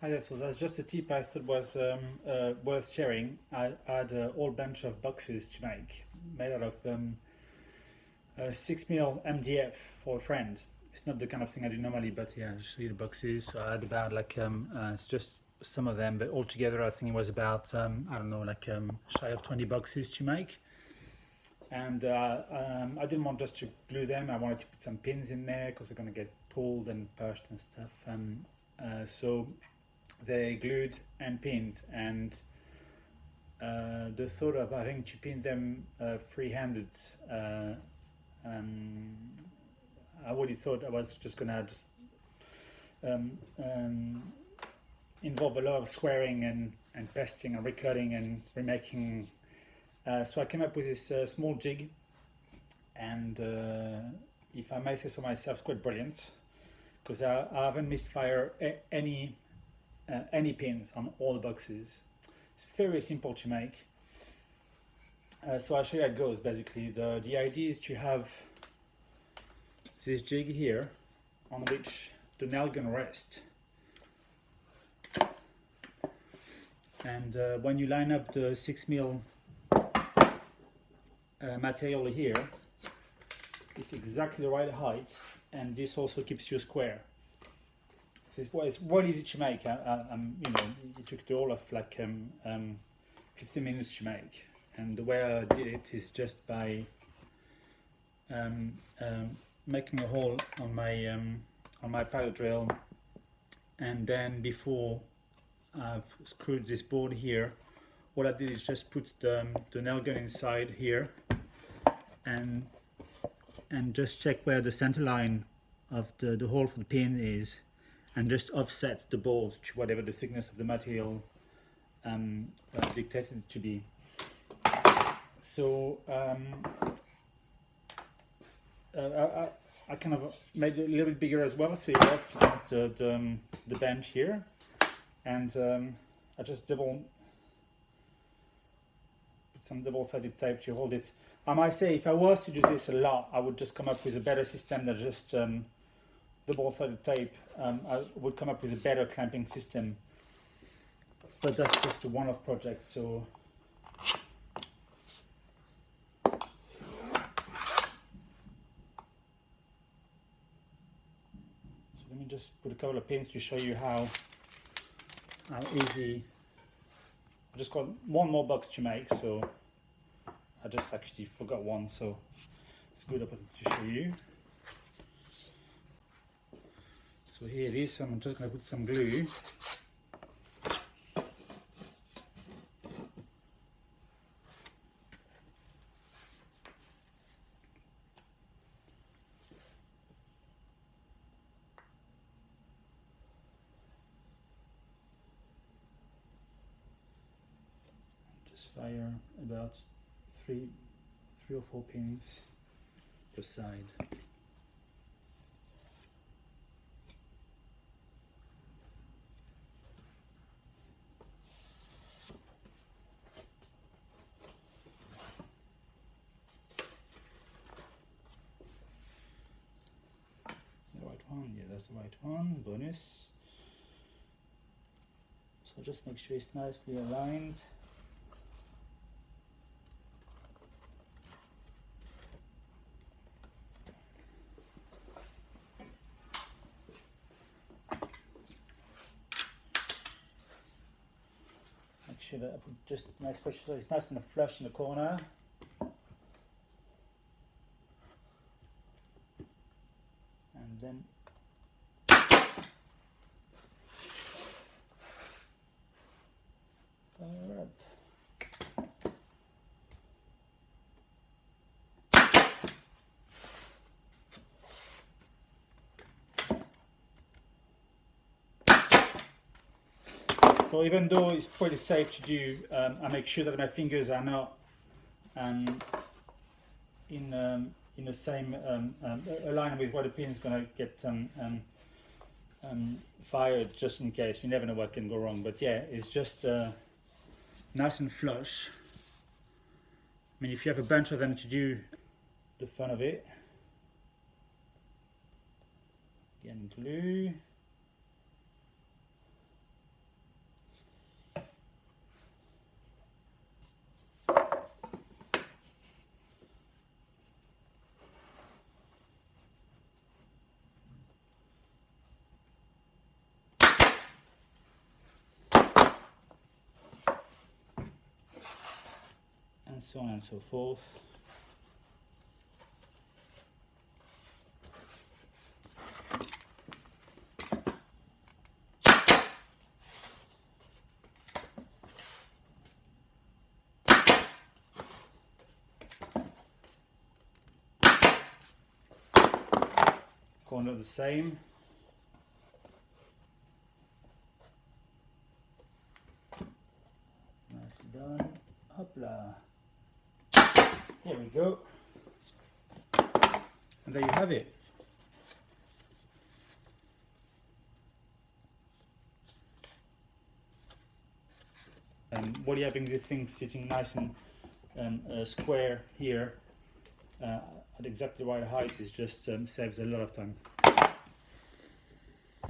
Hi there, so that's just a tip I thought was worth sharing. I had a whole bunch of boxes to make, made out of 6mm MDF for a friend. It's not the kind of thing I do normally, but yeah, I'll show you the boxes. So I had about it's just some of them, but altogether I think it was about, I don't know, shy of 20 boxes to make. And I didn't want just to glue them, I wanted to put some pins in there because they're going to get pulled and pushed and stuff. So they glued and pinned, and the thought of having to pin them free-handed, I already thought I was just gonna um, um, involve a lot of squaring and pasting and recutting and remaking. So I came up with this small jig, and if I may say so myself, it's quite brilliant because I haven't missed fire any pins on all the boxes. It's very simple to make. So I'll show you how it goes. Basically, the idea is to have this jig here on which the nailgun rests. And when you line up the 6mm material here, it's exactly the right height, and this also keeps you square. So it's well easy to make. It took the whole of 15 minutes to make, and the way I did it is just by making a hole on my pilot drill, and then before I've screwed this board here, what I did is just put the nail gun inside here, and just check where the center line of the hole for the pin is, and just offset the bolt to whatever the thickness of the material dictated it to be. So I kind of made it a little bit bigger as well, so it rests against the bench here, and I just put some double-sided tape to hold it. I might say if I was to do this a lot, I would just come up with a better system than just double-sided tape. I would come up with a better clamping system, but that's just a one-off project. So let me just put a couple of pins to show you how easy. I just got one more box to make, so I just actually forgot one, so it's good to show you. So here it is. I'm just going to put some glue. Just fire about three or four pins per side. The right one, yeah, that's the right one. Bonus. So just make sure it's nicely aligned. Make sure that I put just nice pressure so it's nice and flush in the corner. And then fire up. So even though it's pretty safe to do, I make sure that my fingers are not in the same alignment with where the pin is going to get fired, just in case. You never know what can go wrong. But yeah, it's just nice and flush. I mean, if you have a bunch of them to do, the fun of it. Again, glue. so on and so forth. Corner the same. Nicely done. Hopla. There we go. And there you have it. While you're having the thing sitting nice and square here at exactly the right height, is just saves a lot of time.